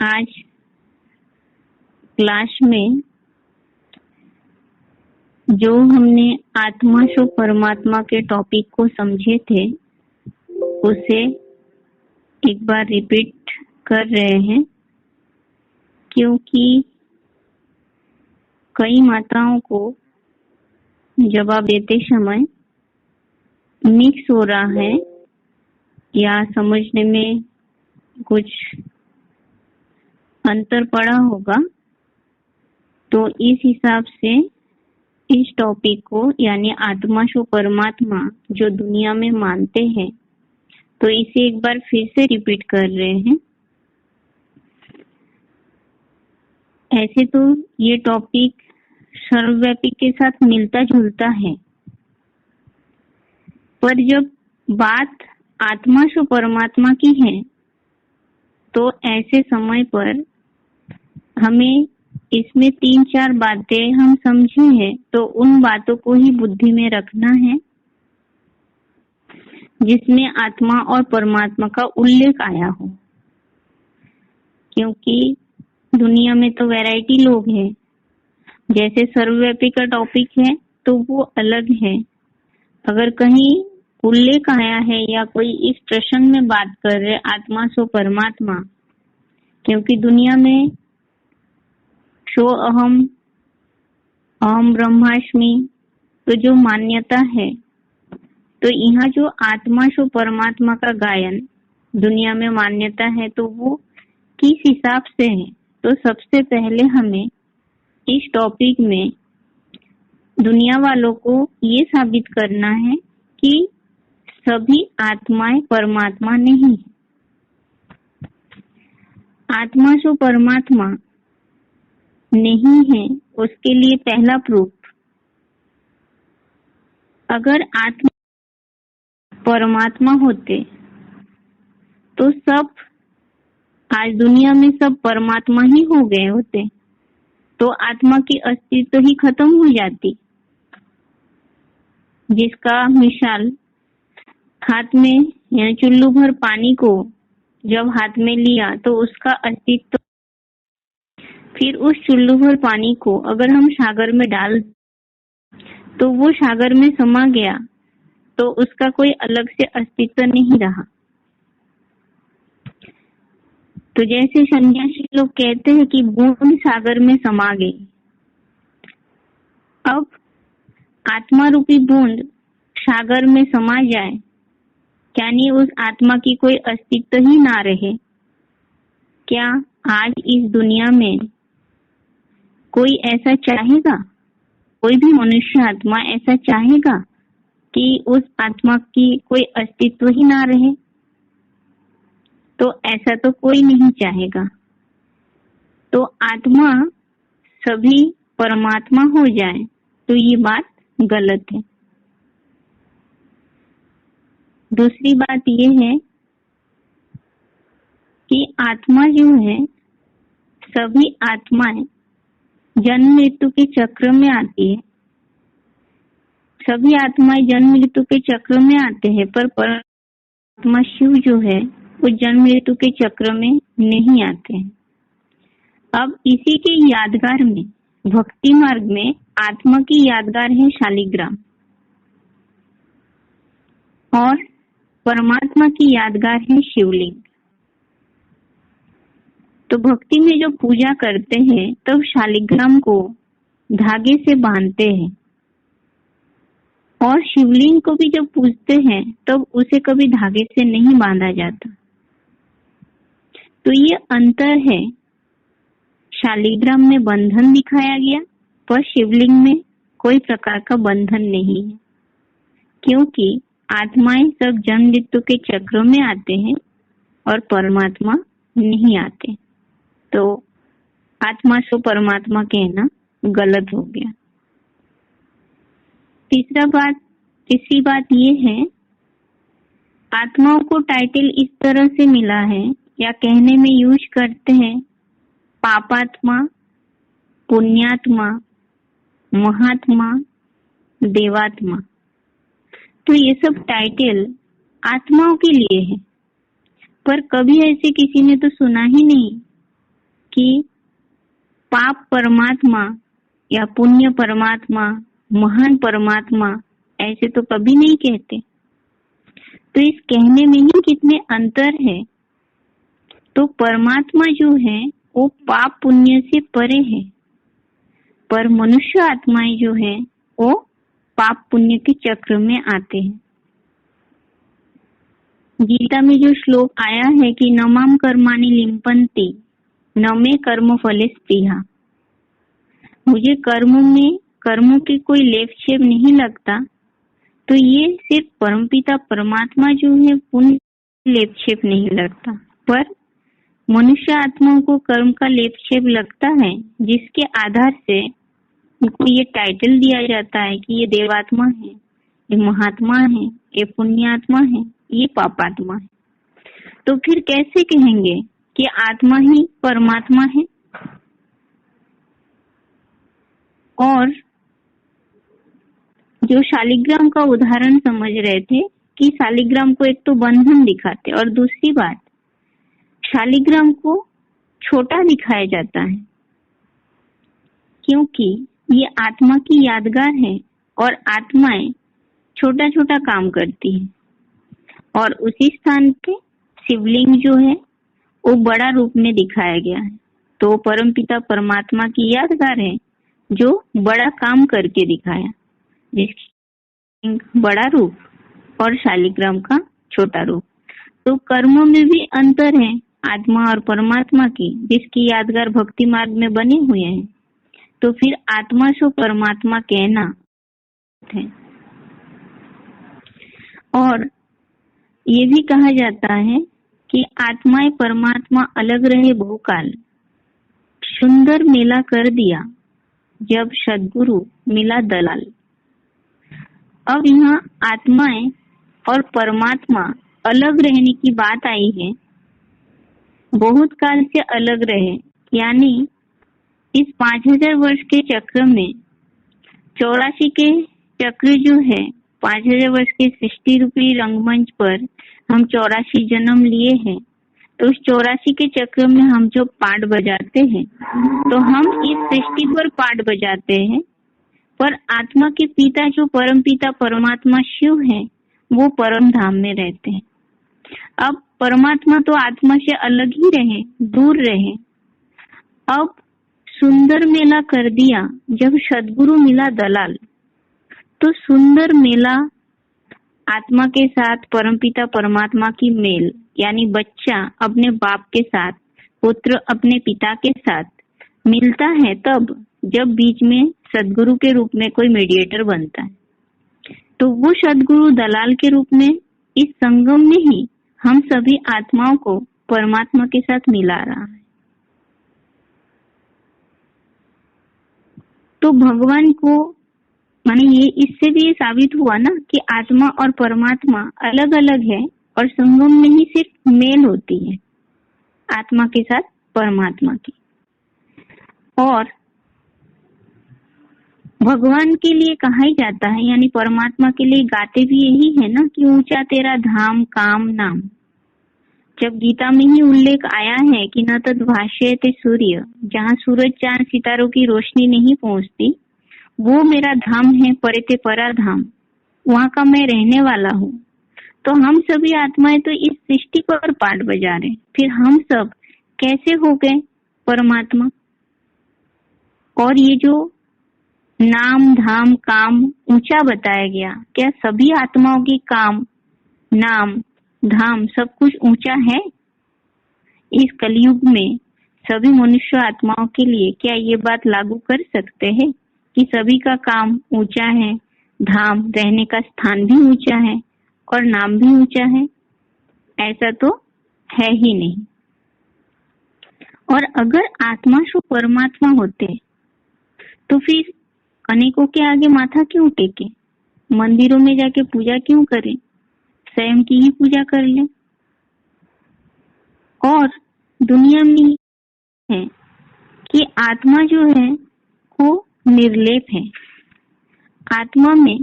आज क्लास में जो हमने आत्मा सो परमात्मा के टॉपिक को समझे थे उसे एक बार रिपीट कर रहे हैं, क्योंकि कई माताओं को जवाब देते समय मिक्स हो रहा है या समझने में कुछ अंतर पड़ा होगा। तो इस हिसाब से इस टॉपिक को यानी आत्मा सो परमात्मा जो दुनिया में मानते हैं, तो इसे एक बार फिर से रिपीट कर रहे हैं। ऐसे तो ये टॉपिक सर्वव्यापी के साथ मिलता जुलता है, पर जब बात आत्मा सो परमात्मा की है तो ऐसे समय पर हमें इसमें 3-4 बातें हम समझे हैं, तो उन बातों को ही बुद्धि में रखना है जिसमें आत्मा और परमात्मा का उल्लेख आया हो। क्योंकि दुनिया में तो वैरायटी लोग हैं, जैसे सर्वव्यापी का टॉपिक है तो वो अलग है। अगर कहीं उल्लेख आया है या कोई इस प्रसंग में बात कर रहे आत्मा सो परमात्मा, क्योंकि दुनिया में सो अहम अहम ब्रह्मास्मि तो जो मान्यता है, तो यहाँ जो आत्मा सो परमात्मा का गायन दुनिया में मान्यता है तो वो किस हिसाब से है। तो सबसे पहले हमें इस टॉपिक में दुनिया वालों को ये साबित करना है कि सभी आत्माएं परमात्मा नहीं। आत्मा सो परमात्मा नहीं है, उसके लिए पहला प्रूफ, अगर आत्मा परमात्मा होते तो सब आज दुनिया में सब परमात्मा ही हो गए होते, तो आत्मा की अस्तित्व ही खत्म हो जाती। जिसका मिसाल हाथ में या चुल्लू भर पानी को जब हाथ में लिया तो उसका अस्तित्व, फिर उस चुल्लू भर पानी को अगर हम सागर में डाल तो वो सागर में समा गया, तो उसका कोई अलग से अस्तित्व नहीं रहा। तो जैसे सन्यासी लोग कहते हैं कि बूंद सागर में समा गई, अब आत्मा रूपी बूंद सागर में समा जाए, यानी उस आत्मा की कोई अस्तित्व ही ना रहे। क्या आज इस दुनिया में कोई ऐसा चाहेगा? कोई भी मनुष्य आत्मा ऐसा चाहेगा कि उस आत्मा की कोई अस्तित्व ही ना रहे? तो ऐसा तो कोई नहीं चाहेगा। तो आत्मा सभी परमात्मा हो जाए तो ये बात गलत है। दूसरी बात ये है कि आत्मा जो है, सभी आत्माएं जन्म मृत्यु के चक्र में आती है। सभी आत्माएं जन्म मृत्यु के चक्र में आते हैं, पर परमात्मा शिव जो है वो जन्म मृत्यु के चक्र में नहीं आते हैं। अब इसी के यादगार में भक्ति मार्ग में आत्मा की यादगार है शालिग्राम, और परमात्मा की यादगार है शिवलिंग। तो भक्ति में जो पूजा करते हैं तब शालिग्राम को धागे से बांधते हैं, और शिवलिंग को भी जब पूजते हैं तब उसे कभी धागे से नहीं बांधा जाता। तो ये अंतर है, शालिग्राम में बंधन दिखाया गया पर शिवलिंग में कोई प्रकार का बंधन नहीं है, क्योंकि आत्माएं सब जन्म मृत्यु के चक्र में आते हैं और परमात्मा नहीं आते। तो आत्मा सो परमात्मा कहना गलत हो गया। तीसरी बात ये है, आत्माओं को टाइटल इस तरह से मिला है या कहने में यूज करते हैं पापात्मा, पुण्यात्मा, महात्मा, देवात्मा। तो ये सब टाइटल आत्माओं के लिए है, पर कभी ऐसे किसी ने तो सुना ही नहीं कि पाप परमात्मा या पुण्य परमात्मा, महान परमात्मा ऐसे तो कभी नहीं कहते। तो इस कहने में ही कितने अंतर है। तो परमात्मा जो है वो पाप पुण्य से परे है, पर मनुष्य आत्माएं जो है वो पाप पुण्य के चक्र में आते हैं। गीता में जो श्लोक आया है कि न माम कर्माणि लिम्पन्ति न मे कर्म फले स्पृहा, मुझे कर्मों की कोई लेप छेप नहीं लगता, तो ये सिर्फ परमपिता परमात्मा जो है पुण्य लेप छेप नहीं लगता, पर मनुष्य आत्माओं को कर्म का लेप छेप लगता है, जिसके आधार से उनको ये टाइटल दिया जाता है कि ये देवात्मा है, ये महात्मा है, ये पुण्यात्मा है, ये पापात्मा है। तो फिर कैसे कहेंगे कि आत्मा ही परमात्मा है? और जो शालिग्राम का उदाहरण समझ रहे थे कि शालिग्राम को एक तो बंधन दिखाते और दूसरी बात शालिग्राम को छोटा दिखाया जाता है, क्योंकि ये आत्मा की यादगार है और आत्माएं छोटा छोटा काम करती है, और उसी स्थान पे शिवलिंग जो है वो बड़ा रूप में दिखाया गया है। तो परमपिता परमात्मा की यादगार है जो बड़ा काम करके दिखाया, जिसकी बड़ा रूप और शालिग्राम का छोटा रूप। तो कर्मों में भी अंतर है आत्मा और परमात्मा की, जिसकी यादगार भक्ति मार्ग में बने हुए हैं। तो फिर आत्मा से परमात्मा कहना है। और ये भी कहा जाता है कि आत्माएं परमात्मा अलग रहे बहुकाल, सुंदर मेला कर दिया जब सद्गुरु मिला दलाल। अब यहाँ आत्माएं और परमात्मा अलग रहने की बात आई है, बहुत काल से अलग रहे, यानी इस 5000 वर्ष के चक्र में 84 के चक्र जो है 5000 वर्ष के सृष्टि रूपी रंगमंच पर हम 84 जन्म लिए हैं। तो उस 84 के चक्र में हम जो पाठ बजाते हैं, तो हम इस सृष्टि पर पाठ बजाते हैं, पर आत्मा के पिता जो परम पिता परमात्मा शिव है वो परम धाम में रहते हैं। अब परमात्मा तो आत्मा से अलग ही रहे, दूर रहे। अब सुंदर मेला कर दिया जब सद्गुरु मिला दलाल। तो सुंदर मेला आत्मा के साथ परमपिता परमात्मा की मेल, यानी बच्चा अपने बाप के साथ, पुत्र अपने पिता के साथ मिलता है तब जब बीच में सद्गुरु के रूप में कोई मीडिएटर बनता है। तो वो सद्गुरु दलाल के रूप में इस संगम में ही हम सभी आत्माओं को परमात्मा के साथ मिला रहा है। तो भगवान को माने ये इससे भी ये साबित हुआ ना कि आत्मा और परमात्मा अलग अलग है और संगम में ही सिर्फ मेल होती है आत्मा के साथ परमात्मा की। और भगवान के लिए कहा ही जाता है, यानी परमात्मा के लिए गाते भी यही है ना कि ऊंचा तेरा धाम काम नाम। जब गीता में ही उल्लेख आया है कि न तद भाष्यते सूर्य, जहाँ सूरज चांद सितारों की रोशनी नहीं पहुंचती, वो मेरा धाम है परेते परा धाम, वहाँ का मैं रहने वाला हूँ। तो हम सभी आत्माएं तो इस सृष्टि पर पाठ बजा रहे, फिर हम सब कैसे हो गए परमात्मा? और ये जो नाम धाम काम ऊंचा बताया गया, क्या सभी आत्माओं की काम नाम धाम सब कुछ ऊंचा है? इस कलयुग में सभी मनुष्य आत्माओं के लिए क्या ये बात लागू कर सकते हैं कि सभी का काम ऊंचा है, धाम रहने का स्थान भी ऊंचा है और नाम भी ऊंचा है? ऐसा तो है ही नहीं। और अगर आत्मा सो परमात्मा होते तो फिर अनेकों के आगे माथा क्यों टेके, मंदिरों में जाके पूजा क्यों करें, स्वयं की ही पूजा कर लें। और दुनिया में है कि आत्मा जो है वो निर्लेप है, आत्मा में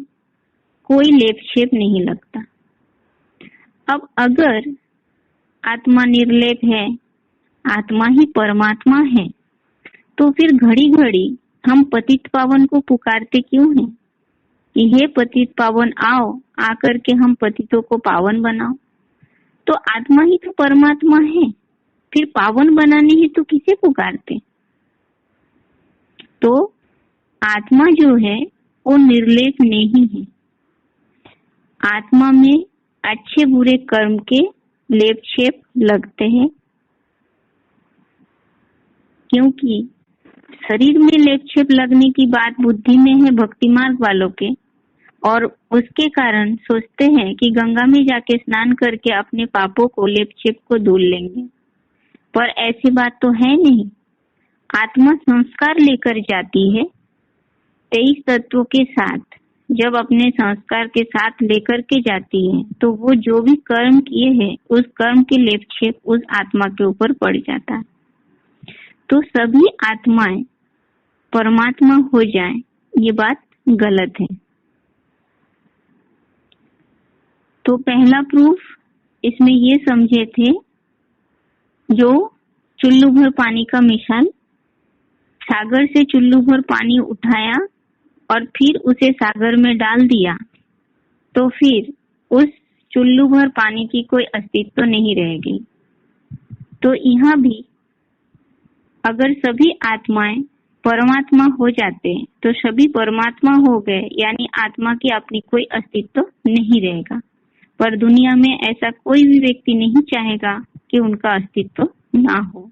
कोई लेप छेप नहीं लगता। अब अगर आत्मा निर्लेप है आत्मा ही परमात्मा है, तो फिर घड़ी घड़ी हम पतित पावन को पुकारते क्यों हैं कि हे पतित पावन आओ, आकर के हम पतितों को पावन बनाओ। तो आत्मा ही तो परमात्मा है, फिर पावन बनाने ही तो किसे पुकारते। तो आत्मा जो है वो निर्लेप नहीं है। आत्मा में अच्छे बुरे कर्म के लेप छेप लगते हैं, क्योंकि शरीर में लेप छेप लगने की बात बुद्धि में है भक्ति मार्ग वालों के, और उसके कारण सोचते हैं कि गंगा में जाके स्नान करके अपने पापों को लेप छेप को धुल लेंगे, पर ऐसी बात तो है नहीं। आत्मा संस्कार लेकर जाती है 23 तत्वों के साथ। जब अपने संस्कार के साथ लेकर के जाती है तो वो जो भी कर्म किए हैं उस कर्म के लेप छेप उस आत्मा के ऊपर पड़ जाता है। तो सभी आत्माएं परमात्मा हो जाए, ये बात गलत है। तो पहला प्रूफ इसमें ये समझे थे, जो चुल्लू भर पानी का मिसाल, सागर से चुल्लू भर पानी उठाया और फिर उसे सागर में डाल दिया, तो फिर उस चुल्लू भर पानी की कोई अस्तित्व नहीं रहेगी। तो यहाँ भी अगर सभी आत्माएं परमात्मा हो जाते तो सभी परमात्मा हो गए, यानी आत्मा की अपनी कोई अस्तित्व नहीं रहेगा। पर दुनिया में ऐसा कोई भी व्यक्ति नहीं चाहेगा कि उनका अस्तित्व ना हो।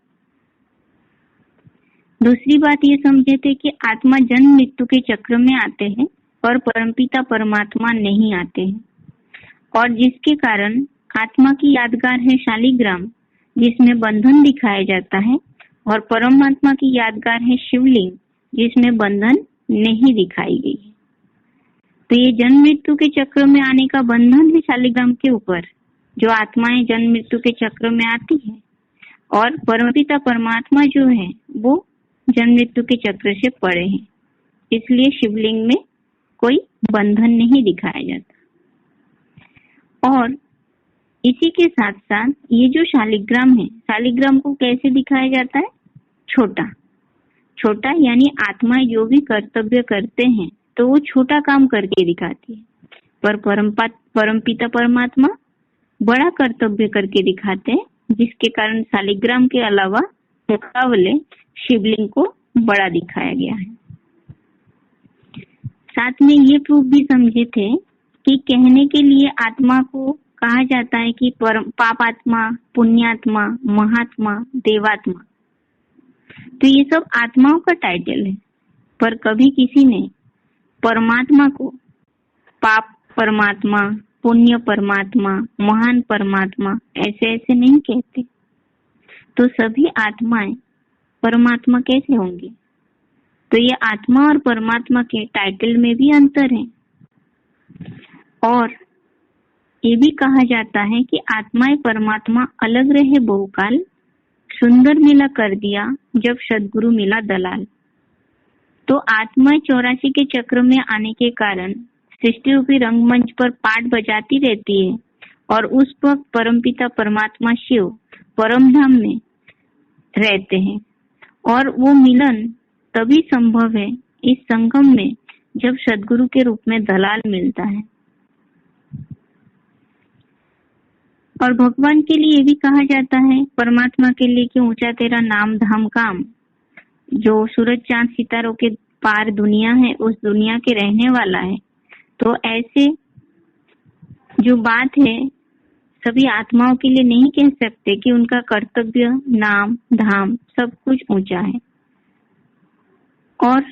दूसरी बात ये समझे थे कि आत्मा जन्म मृत्यु के चक्र में आते हैं और परमपिता परमात्मा नहीं आते हैं, और जिसके कारण आत्मा की यादगार है शालिग्राम, जिसमें बंधन दिखाया जाता है, और परमात्मा की यादगार है शिवलिंग, जिसमें बंधन नहीं दिखाई गई है। तो ये जन्म मृत्यु के चक्र में आने का बंधन है शालिग्राम के ऊपर, जो आत्माएं जन्म मृत्यु के चक्र में आती है, और परमपिता परमात्मा जो है वो जन्म मृत्यु के चक्र से पड़े हैं, इसलिए शिवलिंग में कोई बंधन नहीं दिखाया जाता। और इसी के साथ साथ ये जो शालिग्राम है, शालिग्राम को कैसे दिखाया जाता है? छोटा छोटा, यानी आत्माएं जो भी कर्तव्य करते हैं तो वो छोटा काम करके दिखाती है, पर परमपिता परमात्मा बड़ा कर्तव्य करके दिखाते हैं, जिसके कारण शालिग्राम के अलावा मुकाबले शिवलिंग को बड़ा दिखाया गया है। साथ में ये प्रूफ भी समझे थे कि कहने के लिए आत्मा को कहा जाता है कि पापात्मा, पुण्यात्मा, महात्मा, देवात्मा। तो ये सब आत्माओं का टाइटल है, पर कभी किसी ने परमात्मा को पाप परमात्मा, पुण्य परमात्मा, महान परमात्मा ऐसे ऐसे नहीं कहते। तो सभी आत्माएं परमात्मा कैसे होंगी? तो ये आत्मा और परमात्मा के टाइटल में भी अंतर है। और ये भी कहा जाता है कि आत्माएं परमात्मा अलग रहे बहुकाल, सुंदर मिला कर दिया जब सद्गुरु मिला दलाल। तो आत्माएं 84 के चक्र में आने के कारण सृष्टि रूपी रंगमंच पर पाठ बजाती रहती है, और उस वक्त परमपिता परमात्मा शिव परमधाम में रहते हैं, और वो मिलन तभी संभव है इस संगम में जब सद्गुरु के रूप में दलाल मिलता है। और भगवान के लिए भी कहा जाता है, परमात्मा के लिए कि ऊंचा तेरा नाम धाम काम। जो सूरज चांद सितारों के पार दुनिया है, उस दुनिया के रहने वाला है। तो ऐसे जो बात है सभी आत्माओं के लिए नहीं कह सकते कि उनका कर्तव्य, नाम, धाम सब कुछ ऊंचा है। और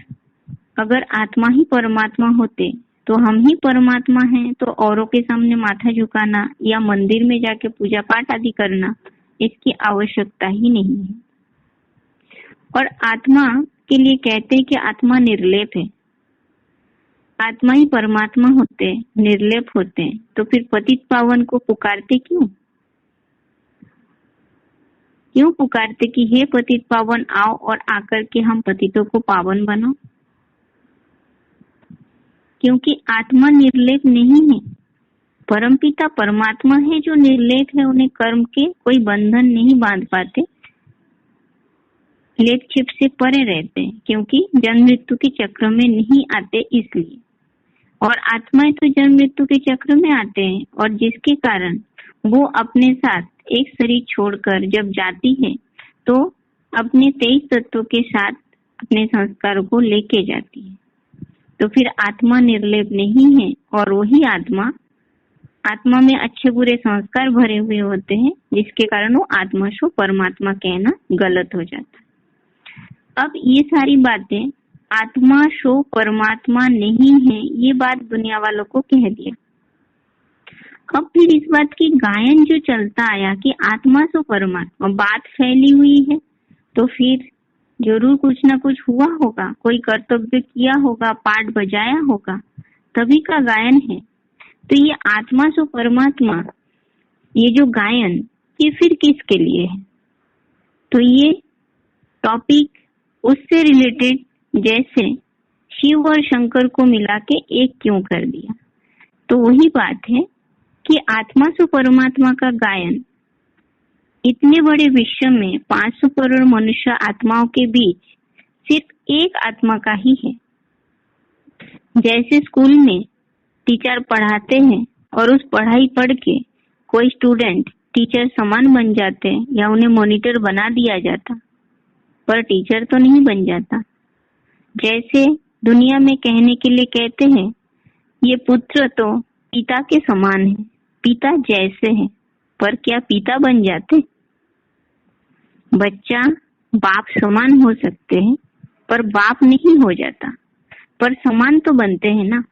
अगर आत्मा ही परमात्मा होते तो हम ही परमात्मा हैं, तो औरों के सामने माथा झुकाना या मंदिर में जाके पूजा पाठ आदि करना, इसकी आवश्यकता ही नहीं है। और आत्मा के लिए कहते हैं कि आत्मा निर्लेप है। आत्मा ही परमात्मा होते, निर्लेप होते, तो फिर पतित पावन को पुकारते क्यों? क्यों पुकारते कि हे पतित पावन आओ और आकर के हम पतितों को पावन बनाओ? क्योंकि आत्मा निर्लेप नहीं है, परमपिता परमात्मा है जो निर्लेप है। उन्हें कर्म के कोई बंधन नहीं बांध पाते, लेप छिप से परे रहते हैं, क्योंकि जन्म मृत्यु के चक्र में नहीं आते इसलिए। और आत्माएं तो जन्म मृत्यु के चक्र में आते हैं, और जिसके कारण वो अपने साथ एक शरीर छोड़कर जब जाती है तो अपने 23 तत्वों के साथ अपने संस्कारों को लेके जाती है। तो फिर आत्मा निर्लेप नहीं है, और वही आत्मा में अच्छे बुरे संस्कार भरे हुए होते हैं, जिसके कारण वो आत्मा सो परमात्मा कहना गलत हो जाता है। अब ये सारी बातें आत्मा सो परमात्मा नहीं है, ये बात दुनिया वालों को कह दिया। अब फिर इस बात की गायन जो चलता आया कि आत्मा सो परमात्मा, बात फैली हुई है, तो फिर जरूर कुछ ना कुछ हुआ होगा, कोई कर्तव्य किया होगा, पाठ बजाया होगा, तभी का गायन है। तो ये आत्मा सो परमात्मा, ये जो गायन, ये फिर किसके लिए है? तो ये टॉपिक उससे रिलेटेड, जैसे शिव और शंकर को मिला के एक क्यों कर दिया। तो वही बात है कि आत्मा सो परमात्मा का गायन इतने बड़े विश्व में 500 करोड़ मनुष्य आत्माओं के बीच सिर्फ एक आत्मा का ही है। जैसे स्कूल में टीचर पढ़ाते हैं और उस पढ़ाई पढ़ के कोई स्टूडेंट टीचर समान बन जाते हैं या उन्हें मॉनिटर बना दिया जाता, पर टीचर तो नहीं बन जाता। जैसे दुनिया में कहने के लिए कहते हैं ये पुत्र तो पिता के समान है, पिता जैसे हैं, पर क्या पिता बन जाते? बच्चा बाप समान हो सकते हैं, पर बाप नहीं हो जाता, पर समान तो बनते हैं ना।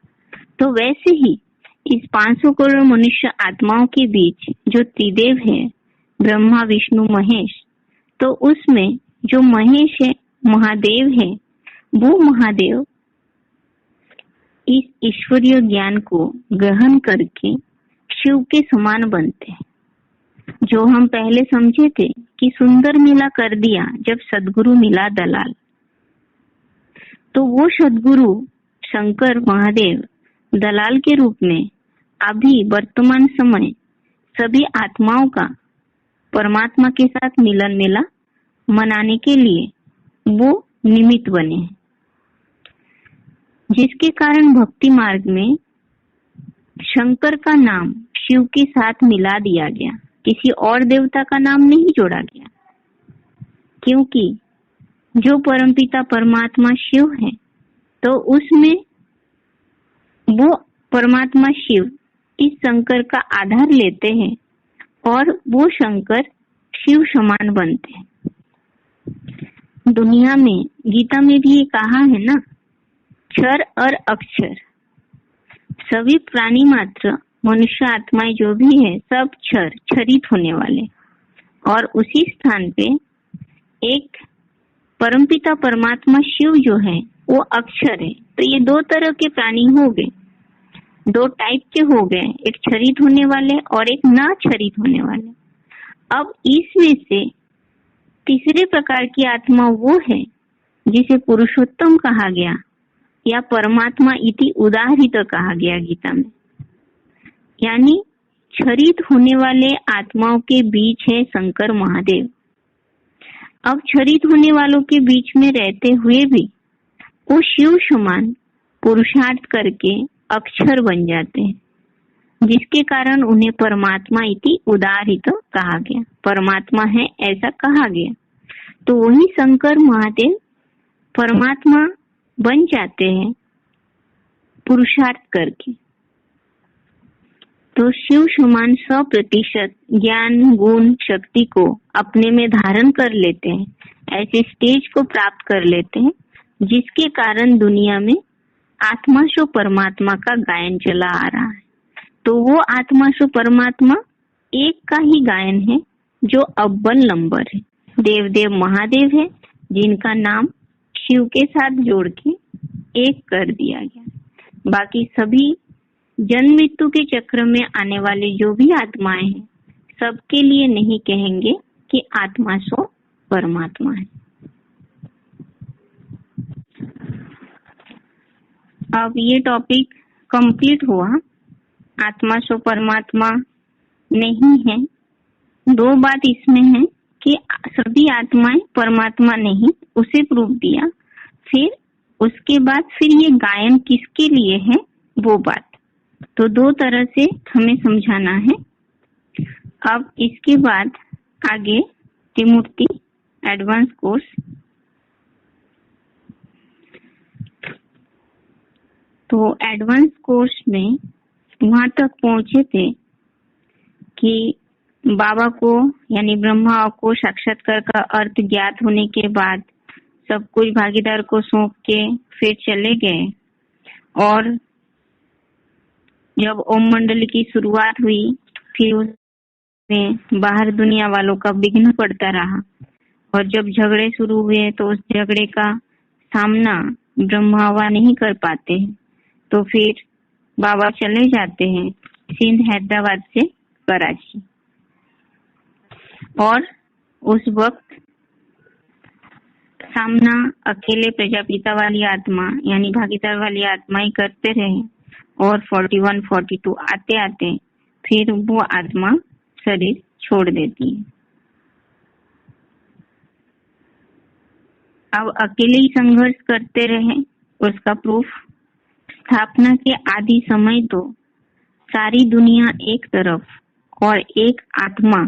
तो वैसे ही इस 500 करोड़ मनुष्य आत्माओं के बीच जो त्रिदेव है, ब्रह्मा विष्णु महेश, तो उसमें जो महेश है, महादेव है, वो महादेव इस ईश्वरीय ज्ञान को ग्रहण करके शिव के समान बनते हैं। जो हम पहले समझे थे कि सुंदर मेला कर दिया जब सदगुरु मिला दलाल, तो वो सदगुरु शंकर महादेव दलाल के रूप में अभी वर्तमान समय सभी आत्माओं का परमात्मा के साथ मिलन मेला मनाने के लिए वो निमित्त बने हैं, जिसके कारण भक्ति मार्ग में शंकर का नाम शिव के साथ मिला दिया गया, किसी और देवता का नाम नहीं जोड़ा गया। क्योंकि जो परमपिता परमात्मा शिव है, तो उसमें वो परमात्मा शिव इस शंकर का आधार लेते हैं और वो शंकर शिव समान बनते हैं। दुनिया में गीता में भी ये कहा है ना, क्षर और अक्षर, सभी प्राणी मात्र मनुष्य आत्माएं जो भी है सब क्षरित होने वाले, और उसी स्थान पे एक परमपिता परमात्मा शिव जो है वो अक्षर है। तो ये दो तरह के प्राणी हो गए, दो टाइप के हो गए, एक क्षरित होने वाले और एक ना क्षरित होने वाले। अब इसमें से तीसरे प्रकार की आत्मा वो है जिसे पुरुषोत्तम कहा गया या परमात्मा इति उदाहरित कहा गया गीता में। यानी क्षरित होने वाले आत्माओं के बीच है शंकर महादेव। अब क्षरित होने वालों के बीच में रहते हुए भी वो शिव समान पुरुषार्थ करके अक्षर बन जाते हैं, जिसके कारण उन्हें परमात्मा इति उदाहरित कहा गया, परमात्मा है ऐसा कहा गया। तो वही शंकर महादेव परमात्मा बन जाते हैं पुरुषार्थ करके। तो शिव समान 100% ज्ञान गुण शक्ति को अपने में धारण कर लेते हैं, ऐसे स्टेज को प्राप्त कर लेते हैं, जिसके कारण दुनिया में आत्मा सो परमात्मा का गायन चला आ रहा है। तो वो आत्मा सो परमात्मा एक का ही गायन है जो अव्वल नंबर है, देव देव महादेव है, जिनका नाम शिव के साथ जोड़ के एक कर दिया गया। बाकी सभी जन्म मृत्यु के चक्र में आने वाले जो भी आत्माएं हैं, सबके लिए नहीं कहेंगे कि आत्मा सो परमात्मा है। अब ये टॉपिक कंप्लीट हुआ, आत्मा सो परमात्मा नहीं है। दो बात इसमें है कि सभी आत्माएं परमात्मा नहीं, उसे प्रूफ दिया। फिर उसके बाद फिर ये गायन किसके लिए है वो बात। तो दो तरह से हमें समझाना है। अब इसके बाद आगे त्रिमूर्ति एडवांस कोर्स। तो एडवांस कोर्स में वहां तक पहुंचे थे कि बाबा को यानी ब्रह्मा को साक्षात्कार का अर्थ ज्ञात होने के बाद सब कुछ भागीदार को सौंप के फिर चले गए। और जब ओम मंडल की शुरुआत हुई फिर उसमें बाहर दुनिया वालों का विघ्न पड़ता रहा। और जब झगड़े शुरू हुए तो उस झगड़े का सामना ब्रह्मावा नहीं कर पाते, तो फिर बाबा चले जाते हैं सिंध हैदराबाद से कराची। और उस वक्त सामना अकेले प्रजापिता वाली आत्मा यानी भागीदार वाली आत्मा ही करते रहे। और 41, 42 आते आते फिर वो आत्मा शरीर छोड़ देती है। अब अकेले ही संघर्ष करते रहे, उसका प्रूफ स्थापना के आदि समय तो सारी दुनिया एक तरफ और एक आत्मा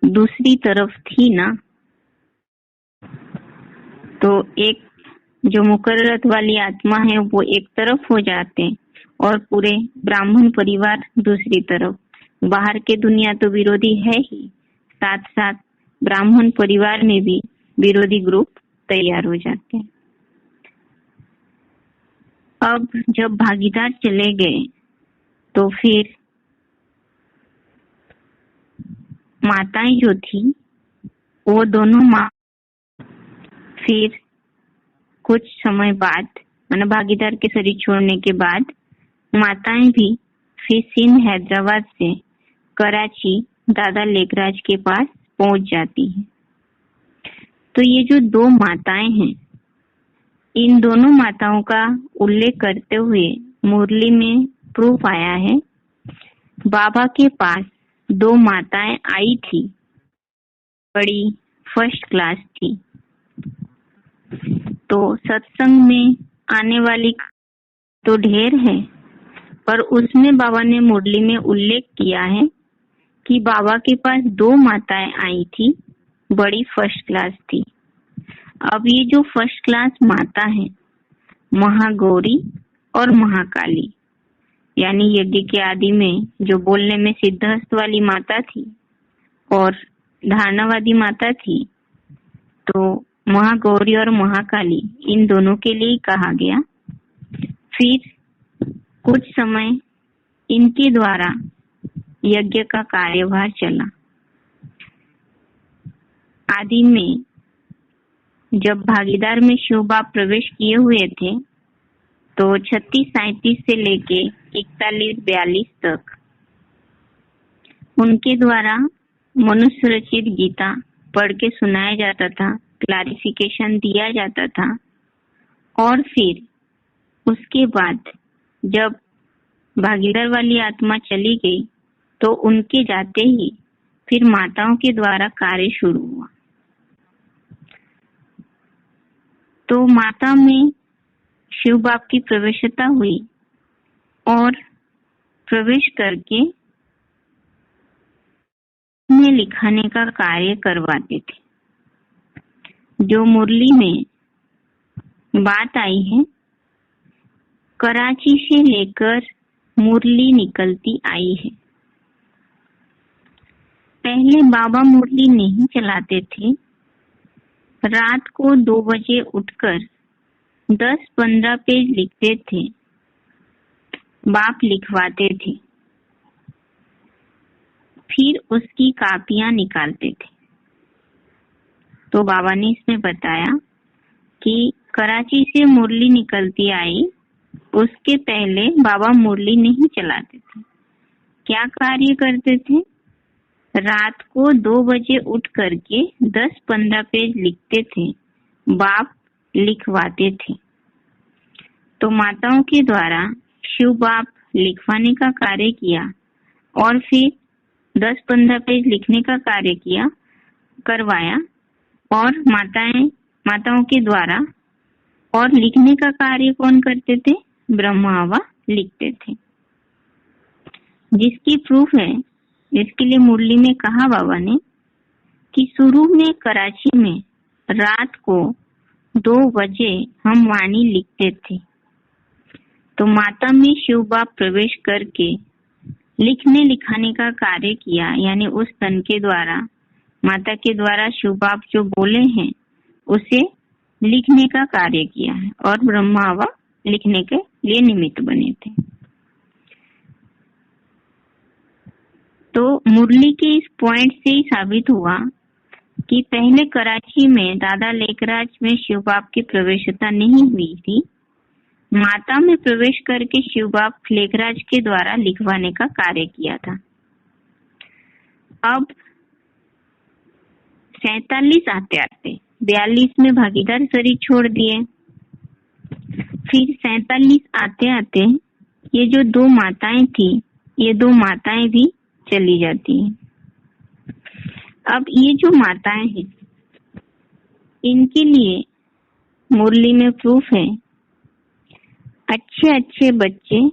दूसरी तरफ थी ना। तो एक जो मुकर्रत वाली आत्मा है वो एक तरफ हो जाते और पूरे ब्राह्मण परिवार दूसरी तरफ। बाहर के दुनिया तो विरोधी है ही, साथ साथ ब्राह्मण परिवार में भी विरोधी ग्रुप तैयार हो जाते हैं। अब जब भागीदार चले गए तो फिर माताएं जो थी वो दोनों माँ फिर कुछ समय बाद मतलब भागीदार के शरीर छोड़ने के बाद माताएं भी फिर सिंध हैदराबाद से कराची दादा लेखराज के पास पहुंच जाती हैं। तो ये जो दो माताएं हैं, इन दोनों माताओं का उल्लेख करते हुए मुरली में प्रूफ आया है। बाबा के पास दो माताएं आई थी, बड़ी फर्स्ट क्लास थी। तो सत्संग में आने वाली तो ढेर है, पर उसमें बाबा ने मुरली में उल्लेख किया है कि बाबा के पास दो माताएं आई थी, बड़ी फर्स्ट क्लास थी। अब ये जो फर्स्ट क्लास माता है महागौरी और महाकाली, यानी यज्ञ के आदि में जो बोलने में सिद्धहस्त वाली माता थी और धारणावादी माता थी, तो महागौरी और महाकाली इन दोनों के लिए कहा गया। फिर कुछ समय इनके द्वारा यज्ञ का कार्यभार चला। आदि में जब भागीदार में शिव बाप प्रवेश किए हुए थे तो 36-37 से लेके 41-42 तक उनके द्वारा मनुष्य रचित गीता पढ़ के सुनाया जाता था, क्लैरिफिकेशन दिया जाता था। और फिर उसके बाद जब भागीदार वाली आत्मा चली गई तो उनके जाते ही फिर माताओं के द्वारा कार्य शुरू हुआ। तो माता में शिव बाप की प्रवेशता हुई और प्रवेश करके में लिखाने का कार्य करवाते थे। जो मुरली में बात आई है, कराची से लेकर मुरली निकलती आई है। पहले बाबा मुरली नहीं चलाते थे, रात को 2 बजे उठकर 10-15 पेज लिखते थे, बाप लिखवाते थे, फिर उसकी कापियां निकालते थे। तो बाबा ने इसमें बताया कि कराची से मुरली निकलती आई, उसके पहले बाबा मुरली नहीं चलाते थे। क्या कार्य करते थे? रात को 2 बजे उठ करके 10-15 पेज लिखते थे, बाप लिखवाते थे। तो माताओं के द्वारा शिव बाप लिखवाने का कार्य किया और फिर 10-15 पेज लिखने का कार्य किया करवाया। और माताओं के द्वारा, और लिखने का कार्य कौन करते थे? ब्रह्मा बाबा लिखते थे। जिसकी प्रूफ है, जिसके लिए मुरली में कहा बाबा ने कि शुरू में कराची में रात को 2 बजे हम वाणी लिखते थे, तो माता में शिव बाप प्रवेश करके लिखने लिखाने का कार्य किया, यानी उस तन के द्वारा, माता के द्वारा शिव बाप जो बोले हैं उसे लिखने का कार्य किया है, और ब्रह्मा बाबा लिखने के लिए निमित्त बने थे। तो मुरली के इस पॉइंट से ही साबित हुआ कि पहले कराची में दादा लेखराज में शिव बाप की प्रवेशता नहीं हुई थी, माता में प्रवेश करके शिव बाप लेखराज के द्वारा लिखवाने का कार्य किया था। अब 47 आते आते 42 में भागीदार शरीर छोड़ दिए, फिर 47 आते आते ये जो 2 माताएं थी, ये 2 माताएं भी चली जाती हैं। अब ये जो माताएं हैं, इनके लिए मुरली में प्रूफ है, अच्छे अच्छे बच्चे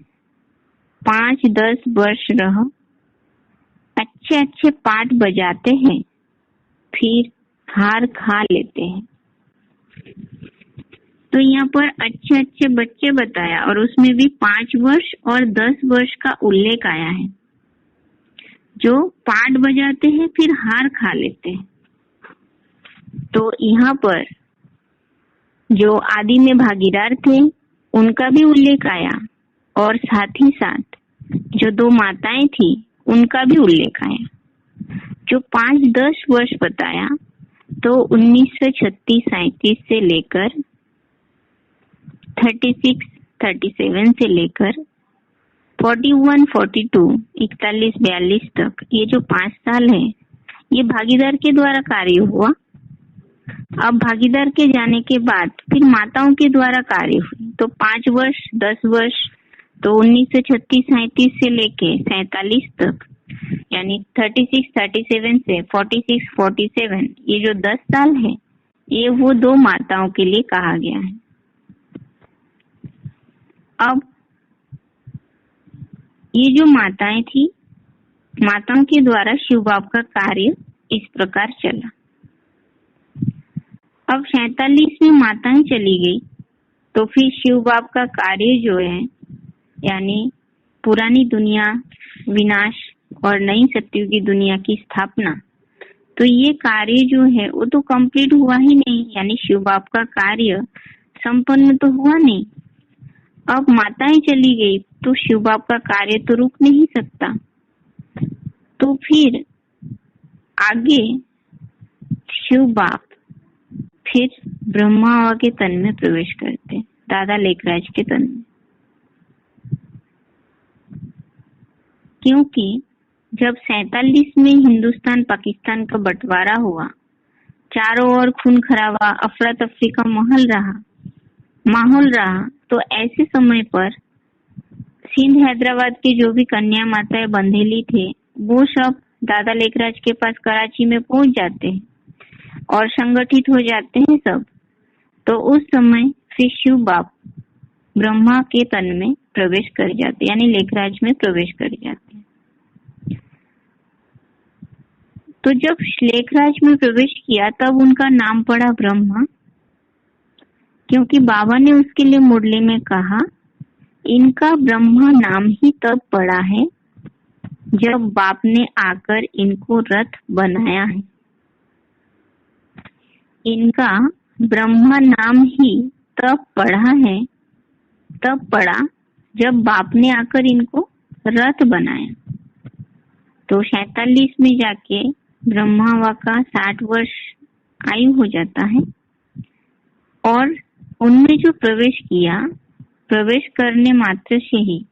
5-10 वर्ष रह अच्छे अच्छे पाठ बजाते हैं, फिर हार खा लेते हैं। तो यहाँ पर अच्छे अच्छे बच्चे बताया, और उसमें भी 5 वर्ष और 10 वर्ष का उल्लेख आया है, जो पाठ बजाते हैं फिर हार खा लेते हैं। तो यहाँ पर जो आदि में भागीदार थे उनका भी उल्लेख आया, और साथ ही साथ जो 2 माताएं थी उनका भी उल्लेख आया। जो 5-10 वर्ष बताया, तो 1936-37 से लेकर 36-37 से लेकर 41-42 41-42 तक, ये जो 5 साल है, ये भागीदार के द्वारा कार्य हुआ। अब भागीदार के जाने के बाद फिर माताओं के द्वारा कार्य हुई, तो 5 वर्ष 10 वर्ष, तो 1936-37 से लेके 47 तक, यानी 36-37 से 46-47, ये जो 10 साल है, ये वो 2 माताओं के लिए कहा गया है। अब ये जो माताएं थी, माताओं के द्वारा शिव बाप का कार्य इस प्रकार चला। अब 47 में माताएं चली गई, तो फिर शिव बाप का कार्य जो है, यानी पुरानी दुनिया विनाश और नई सत्युगी दुनिया की स्थापना, तो ये कार्य जो है वो तो कंप्लीट हुआ ही नहीं, यानी शिव बाप का कार्य संपन्न तो हुआ नहीं। अब माताएं चली गई तो शिव बाप का कार्य तो रुक नहीं सकता, तो फिर आगे शिव बाप फिर ब्रह्मा बाबा के तन में प्रवेश करते, दादा लेखराज के तन में। क्योंकि जब 47 में हिंदुस्तान पाकिस्तान का बंटवारा हुआ, चारों ओर खून खराबा, अफरा तफरी का माहौल रहा, तो ऐसे समय पर सिंध हैदराबाद के जो भी कन्या माताएं बंधेली थे, वो सब दादा लेखराज के पास कराची में पहुंच जाते हैं और संगठित हो जाते हैं सब। तो उस समय फिर शिव बाप ब्रह्मा के तन में प्रवेश कर जाते, यानी लेखराज में प्रवेश कर जाते हैं। तो जब लेखराज में प्रवेश किया तब उनका नाम पड़ा ब्रह्मा, क्योंकि बाबा ने उसके लिए मुरली में कहा, इनका ब्रह्मा नाम ही तब पड़ा है जब बाप ने आकर इनको रथ बनाया है। इनका ब्रह्मा नाम ही तब पड़ा जब बाप ने आकर इनको रथ बनाया। तो 47 में जाके ब्रह्मा बाबा का 60 वर्ष आयु हो जाता है, और उनने जो प्रवेश किया, प्रवेश करने मात्र से ही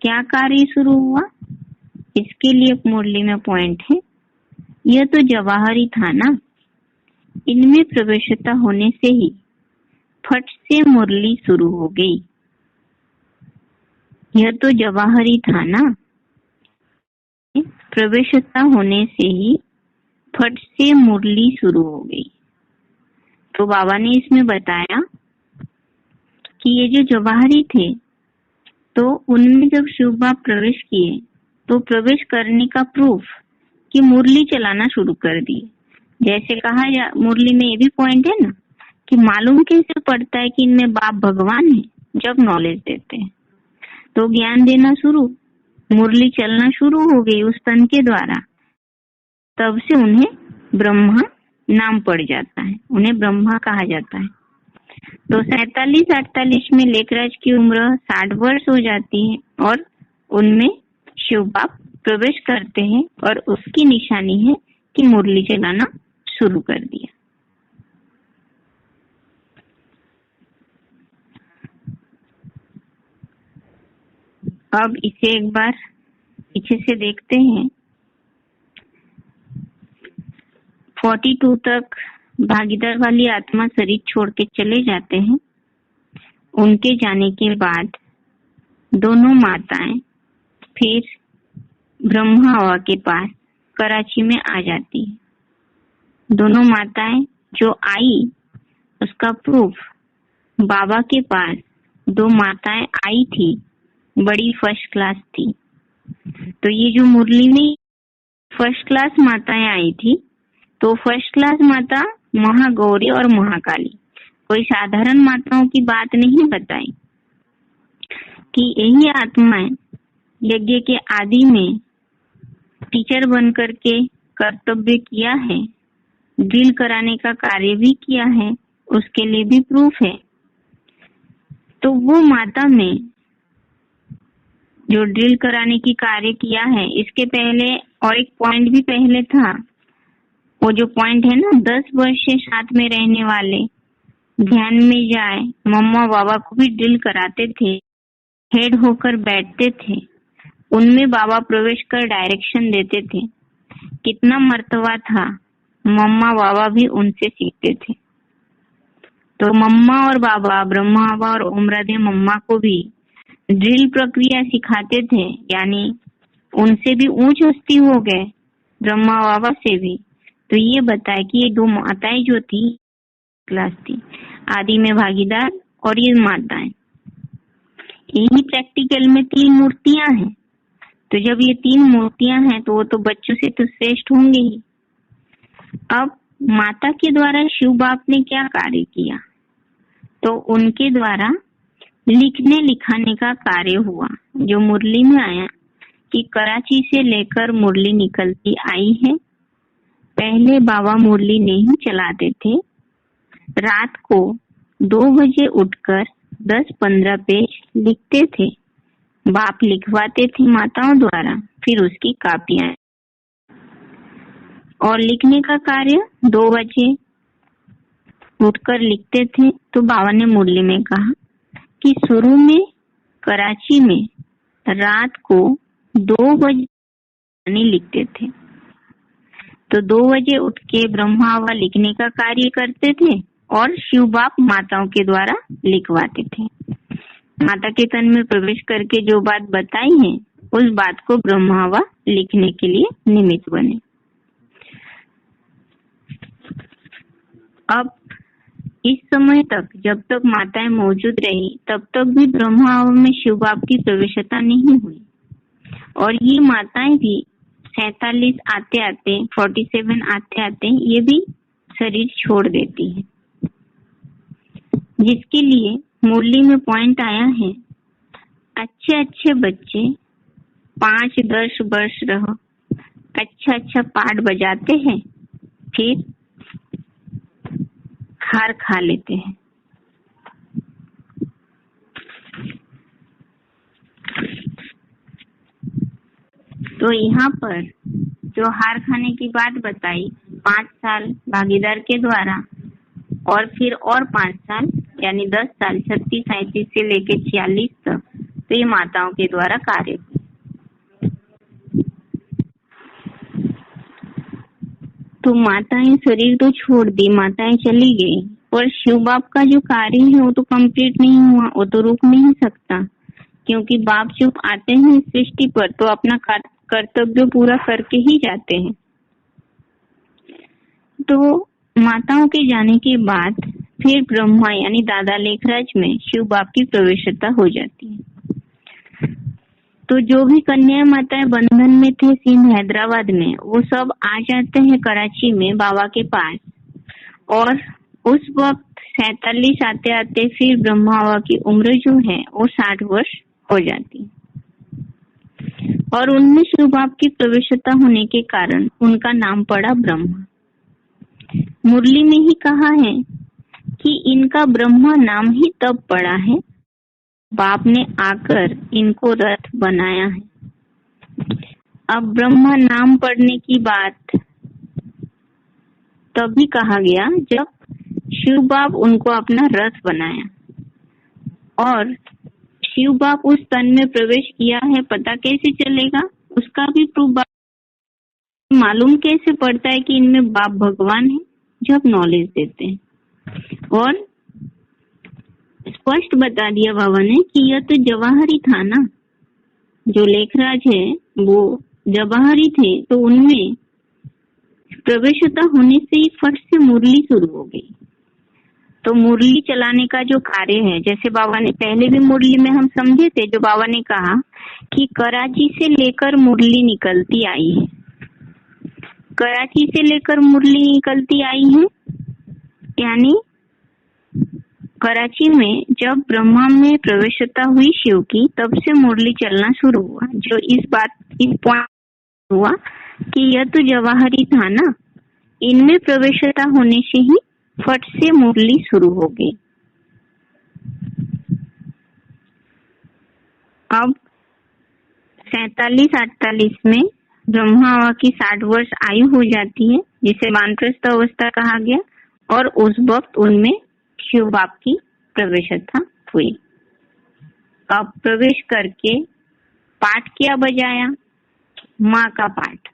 क्या कार्य शुरू हुआ, इसके लिए मुरली में पॉइंट है, यह तो जवाहरी था ना। इनमें प्रवेशता होने से ही फट से मुरली शुरू हो गई। यह तो जवाहरी था ना, प्रवेशता होने से ही फट से मुरली शुरू हो गई। तो बाबा ने इसमें बताया कि ये जो जवाहरी थे तो उनमें जब शिव बाप प्रवेश किए तो प्रवेश करने का प्रूफ कि मुरली चलाना शुरू कर दिए। जैसे कहा मुरली में ये भी पॉइंट है ना कि मालूम कैसे पड़ता है कि इनमें बाप भगवान है, जब नॉलेज देते हैं तो ज्ञान देना शुरू, मुरली चलना शुरू हो गई उस तन के द्वारा, तब से उन्हें ब्रह्मा नाम पड़ जाता है, उन्हें ब्रह्मा कहा जाता है। तो 47-48 में लेखराज की उम्र 60 वर्ष हो जाती है और उनमें शिव बाप प्रवेश करते हैं और उसकी निशानी है कि मुरली चलाना शुरू कर दिया। अब इसे एक बार पीछे से देखते हैं। 42 तक भागीदार वाली आत्मा शरीर छोड़ के चले जाते हैं। उनके जाने के बाद दोनों माताएं फिर ब्रह्मा बाबा के पास कराची में आ जाती है। दोनों माताएं जो आई उसका प्रूफ बाबा के पास 2 माताएं आई थी, बड़ी फर्स्ट क्लास थी। तो ये जो मुरली में फर्स्ट क्लास माताएं आई थी, तो फर्स्ट क्लास माता महागौरी और महाकाली, कोई साधारण माताओं की बात नहीं बताई कि यही आत्माएं यज्ञ के आदि में टीचर बन करके कर्तव्य किया है, ड्रिल कराने का कार्य भी किया है, उसके लिए भी प्रूफ है। तो वो माता में जो ड्रिल कराने की कार्य किया है, इसके पहले और एक पॉइंट भी पहले था, वो जो पॉइंट है ना 10 वर्ष से साथ में रहने वाले, ध्यान में जाए, मम्मा बाबा को भी ड्रिल कराते थे, हेड होकर बैठते थे, उनमें बाबा प्रवेश कर डायरेक्शन देते थे। कितना मर्तबा था, मम्मा बाबा भी उनसे सीखते थे। तो मम्मा और बाबा, ब्रह्मा बाबा और ओम राधे मम्मा को भी ड्रिल प्रक्रिया सिखाते थे, यानी उनसे भी ऊंच हस्ती हो गए, ब्रह्मा बाबा से भी। तो ये बताया कि ये 2 माताएं जो थी क्लास थी, आदि में भागीदार और ये माताएं, यही प्रैक्टिकल में 3 मूर्तियां हैं। तो जब ये 3 मूर्तियां हैं तो वो तो बच्चों से तो श्रेष्ठ होंगे ही। अब माता के द्वारा शिव बाप ने क्या कार्य किया, तो उनके द्वारा लिखने लिखाने का कार्य हुआ, जो मुरली में आया कि कराची से लेकर मुरली निकलती आई है। पहले बाबा मुरली नहीं चलाते थे, रात को 2 बजे उठकर 10-15 पेज लिखते थे, बाप लिखवाते थे माताओं द्वारा, फिर उसकी कापियां, और लिखने का कार्य 2 बजे उठकर लिखते थे। तो बाबा ने मुरली में कहा कि शुरू में कराची में रात को 2 बजे लिखते थे, तो 2 बजे उठ के ब्रह्मा बाबा लिखने का कार्य करते थे और शिव बाप माताओं के द्वारा लिखवाते थे। माता के तन में प्रवेश करके जो बात बताई है, उस बात को ब्रह्मा बाबा लिखने के लिए निमित्त बने। अब इस समय तक जब तक माताएं मौजूद रही, तब तक भी ब्रह्मा बाबा में शिव बाप की प्रवेशता नहीं हुई, और ये माताएं भी 47 आते आते 47 आते आते ये भी शरीर छोड़ देती है, जिसके लिए मुरली में पॉइंट आया है, अच्छे अच्छे बच्चे 5-10 वर्ष रहो, अच्छा अच्छा पाठ बजाते हैं, फिर हार खा लेते हैं। तो यहाँ पर जो हार खाने की बात बताई, 5 साल भागीदार के द्वारा और फिर और 5 साल यानी 10 साल 36-37 से लेके 46 तक, तो ये माताओं के द्वारा कार्य। तो माताएं शरीर तो छोड़ दी, माताएं चली गई, और शिव बाप का जो कार्य है वो तो कंप्लीट नहीं हुआ, वो तो रुक नहीं सकता, क्योंकि बाप जब आते हैं सृष्टि पर तो अपना कर्तव्य पूरा करके ही जाते हैं। तो माताओं के जाने के बाद फिर ब्रह्मा यानी दादा लेखराज में शिव बाप की प्रवेशता हो जाती है। तो जो भी कन्या माताएं बंधन में थे सिंध हैदराबाद में, वो सब आ जाते हैं कराची में बाबा के पास, और उस वक्त 47 आते आते फिर ब्रह्मा बाबा की उम्र जो है वो 60 वर्ष हो जाती है। और उनमें शिव बाप की प्रवेशता होने के कारण उनका नाम पड़ा ब्रह्मा। मुरली में ही कहा है कि इनका ब्रह्मा नाम ही तब पड़ा है, बाप ने आकर इनको रथ बनाया है। अब ब्रह्मा नाम पढ़ने की बात तभी कहा गया जब शिव बाप उनको अपना रथ बनाया, और शिव बाप उस तन में प्रवेश किया है, पता कैसे चलेगा? उसका भी प्रूफ मालूम कैसे पड़ता है कि इनमें बाप भगवान है? जब नॉलेज देते हैं। और स्पष्ट बता दिया बाबा ने कि यह तो जवाहरी था ना, जो लेखराज है वो जवाहरी थे, तो उनमें प्रवेशता होने से ही फट से मुरली शुरू हो गई। तो मुरली चलाने का जो कार्य है, जैसे बाबा ने पहले भी मुरली में हम समझे थे, जो बाबा ने कहा कि कराची से लेकर मुरली निकलती आई है। कराची से लेकर मुरली निकलती आई है यानी कराची में जब ब्रह्मा में प्रवेशता हुई शिव की, तब से मुरली चलना शुरू हुआ। जो इस पॉइंट हुआ कि यह तो जवाहरी था ना, इनमें प्रवेशता होने से ही फट से मुरली शुरू हो गई। अब 47-48 में ब्रह्मा बाबा की 60 वर्ष आयु हो जाती है, जिसे वानप्रस्थ अवस्था कहा गया, और उस वक्त उनमें शिव बाप की प्रवेशता हुई। अब प्रवेश करके पाठ क्या बजाया? माँ का पाठ।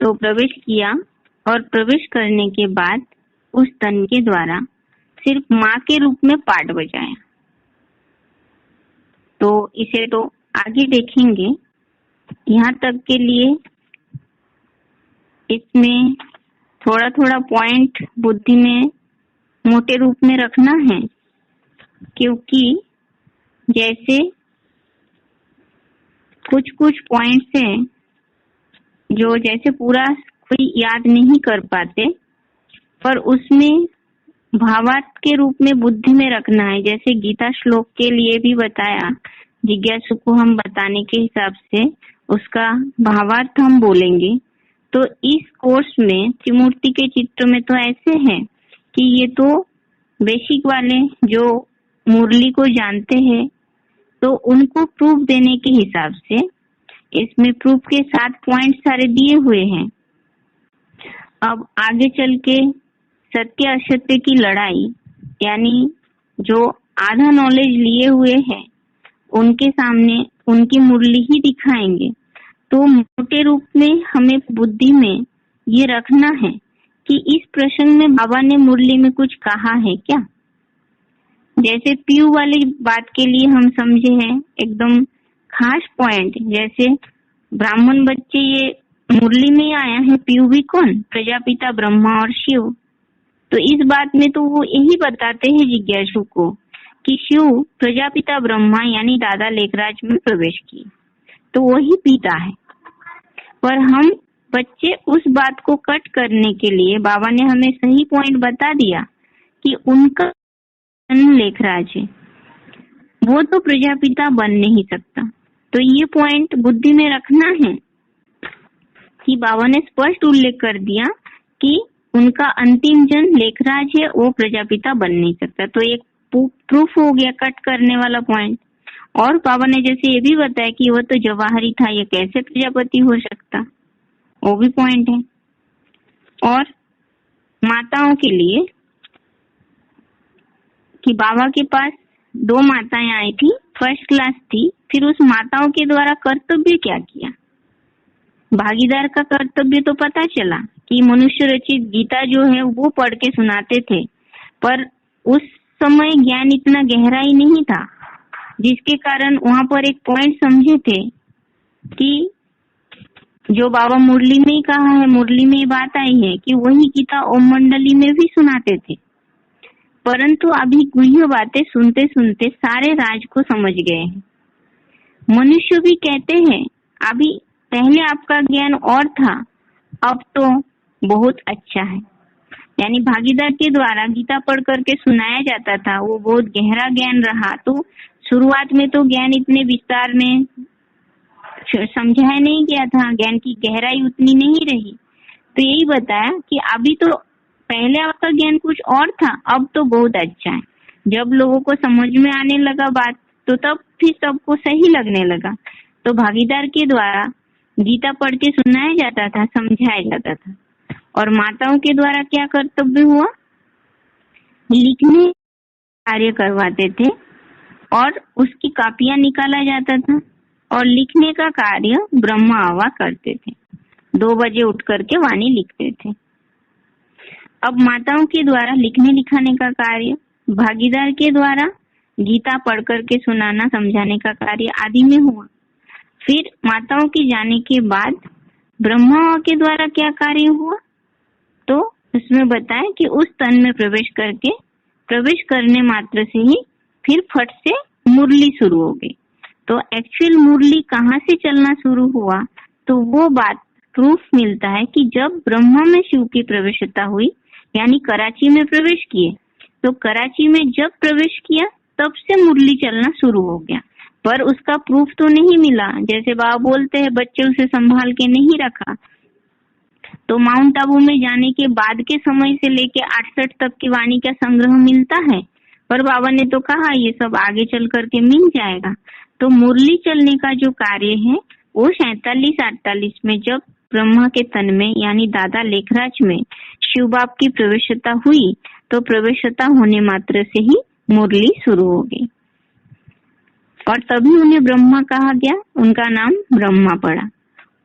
तो प्रवेश किया, और प्रवेश करने के बाद उस तन के द्वारा सिर्फ माँ के रूप में पाठ बजाया। तो इसे तो आगे देखेंगे, यहाँ तक के लिए इसमें थोड़ा थोड़ा पॉइंट बुद्धि में मोटे रूप में रखना है, क्योंकि जैसे कुछ कुछ पॉइंट्स हैं जो जैसे पूरा कोई याद नहीं कर पाते, पर उसमें भावार्थ के रूप में बुद्धि में रखना है। जैसे गीता श्लोक के लिए भी बताया, जिज्ञासु को हम बताने के हिसाब से उसका भावार्थ हम बोलेंगे। तो इस कोर्स में त्रिमूर्ति के चित्र में तो ऐसे है कि ये तो बेसिक वाले जो मुरली को जानते हैं, तो उनको प्रूफ देने के हिसाब से इसमें प्रूफ के 7 पॉइंट सारे दिए हुए हैं। अब आगे चल के सत्य असत्य की लड़ाई, यानी जो आधा नॉलेज लिए हुए हैं उनके सामने उनकी मुरली ही दिखाएंगे। तो मोटे रूप में हमें बुद्धि में ये रखना है कि इस प्रसंग में बाबा ने मुरली में कुछ कहा है क्या। जैसे पीयू वाली बात के लिए हम समझे हैं एकदम खास पॉइंट, जैसे ब्राह्मण बच्चे ये मुरली में आया है, पीयू भी कौन? प्रजापिता ब्रह्मा और शिव। तो इस बात में तो वो यही बताते हैं जिज्ञासु को कि शिव प्रजापिता ब्रह्मा यानी दादा लेखराज में प्रवेश किए, तो वही पिता है। पर हम बच्चे उस बात को कट करने के लिए बाबा ने हमें सही पॉइंट बता दिया कि उनका लेखराज है, वो तो प्रजापिता बन नहीं सकता। तो ये पॉइंट बुद्धि में रखना है कि बाबा ने स्पष्ट उल्लेख कर दिया कि उनका अंतिम जन लेखराज है, वो प्रजापिता बन नहीं सकता। तो एक प्रूफ हो गया कट करने वाला पॉइंट। और बाबा ने जैसे ये भी बताया कि वो तो जवाहरी था, ये कैसे प्रजापति हो सकता, वो भी पॉइंट है। और माताओं के लिए कि बाबा के पास 2 माताएं आई थी, फर्स्ट क्लास थी, फिर उस माताओं के द्वारा कर्तव्य क्या किया। भागीदार का कर्तव्य तो पता चला कि मनुष्य रचित गीता जो है वो पढ़ के सुनाते थे, पर उस समय ज्ञान इतना गहराई नहीं था, जिसके कारण वहां पर एक पॉइंट समझे थे कि जो बाबा मुरली में ही कहा है, मुरली में ही बात आई है कि वही गीता ओम मंडली में भी सुनाते थे। परंतु अभी गुह्य बातें सुनते सुनते सारे राज को समझ गए हैं। मनुष्य भी कहते हैं अभी पहले आपका ज्ञान और था, अब तो बहुत अच्छा है। यानी भागीदार के द्वारा गीता पढ़ करके सुनाया जाता था, वो बहुत गहरा ज्ञान रहा। तो शुरुआत में तो ज्ञान इतने विस्तार में समझाया नहीं गया था, ज्ञान की गहराई उतनी नहीं रही। तो यही बताया कि अभी तो पहले आपका ज्ञान कुछ और था, अब तो बहुत अच्छा है। जब लोगों को समझ में आने लगा बात, तो तब फिर सबको सही लगने लगा। तो भागीदार के द्वारा गीता पढ़ के सुनाया जाता था, समझाया जाता था। और माताओं के द्वारा क्या कर्तव्य हुआ? लिखने कार्य करवाते थे और उसकी कॉपियां निकाला जाता था और लिखने का कार्य ब्रह्मा आवा करते थे। 2 बजे उठ करके वाणी लिखते थे। अब माताओं के द्वारा लिखने लिखाने का कार्य, भागीदार के द्वारा गीता पढ़ करके सुनाना समझाने का कार्य आदि में हुआ। फिर माताओं के जाने के बाद ब्रह्मा के द्वारा क्या कार्य हुआ? तो उसमें बताया कि उस तन में प्रवेश करने मात्र से ही फिर फट से मुरली शुरू हो गई। तो एक्चुअल मुरली कहाँ से चलना शुरू हुआ? तो वो बात प्रूफ मिलता है कि जब ब्रह्मा में शिव की प्रवेशता हुई, यानी कराची में प्रवेश किए, तो कराची में जब प्रवेश किया तब से मुरली चलना शुरू हो गया। पर उसका प्रूफ तो नहीं मिला। जैसे बाबा बोलते हैं बच्चे उसे संभाल के नहीं रखा, तो माउंट आबू में जाने के बाद के समय से लेके 68 तक की वाणी का संग्रह मिलता है। पर बाबा ने तो कहा ये सब आगे चल करके मिल जाएगा। तो मुरली चलने का जो कार्य है वो 47-48 में जब ब्रह्मा के तन में यानी दादा लेखराज में शिव बाप की प्रवेशता हुई, तो प्रवेशता होने मात्र से ही मुरली शुरू हो गई और तभी उन्हें ब्रह्मा कहा गया, उनका नाम ब्रह्मा पड़ा।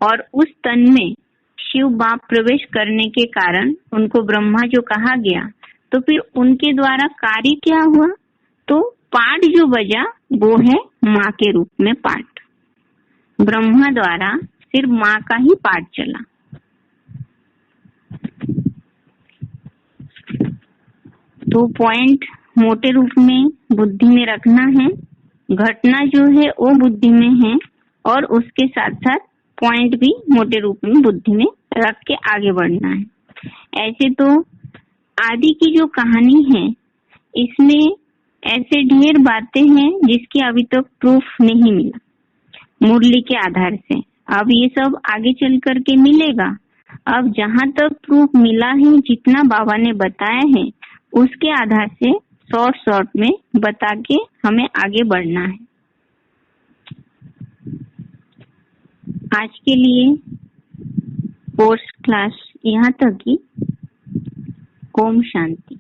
और उस तन में शिव बाप प्रवेश करने के कारण उनको ब्रह्मा जो कहा गया, तो फिर उनके द्वारा कार्य क्या हुआ? तो पाठ जो बजा वो है माँ के रूप में पाठ। ब्रह्मा द्वारा सिर्फ माँ का ही पाठ चला। तो पॉइंट मोटे रूप में बुद्धि में रखना है, घटना जो है वो बुद्धि में है और उसके साथ साथ पॉइंट भी मोटे रूप में बुद्धि में रख के आगे बढ़ना है। ऐसे तो आदि की जो कहानी है इसमें ऐसे ढेर बातें हैं जिसकी अभी तक प्रूफ नहीं मिला मुरली के आधार से। अब ये सब आगे चल करके मिलेगा। अब जहाँ तक प्रूफ मिला है, जितना बाबा ने बताया है, उसके आधार से शॉर्ट में बता के हमें आगे बढ़ना है। आज के लिए कोर्स क्लास यहाँ तक ही। ओम शांति।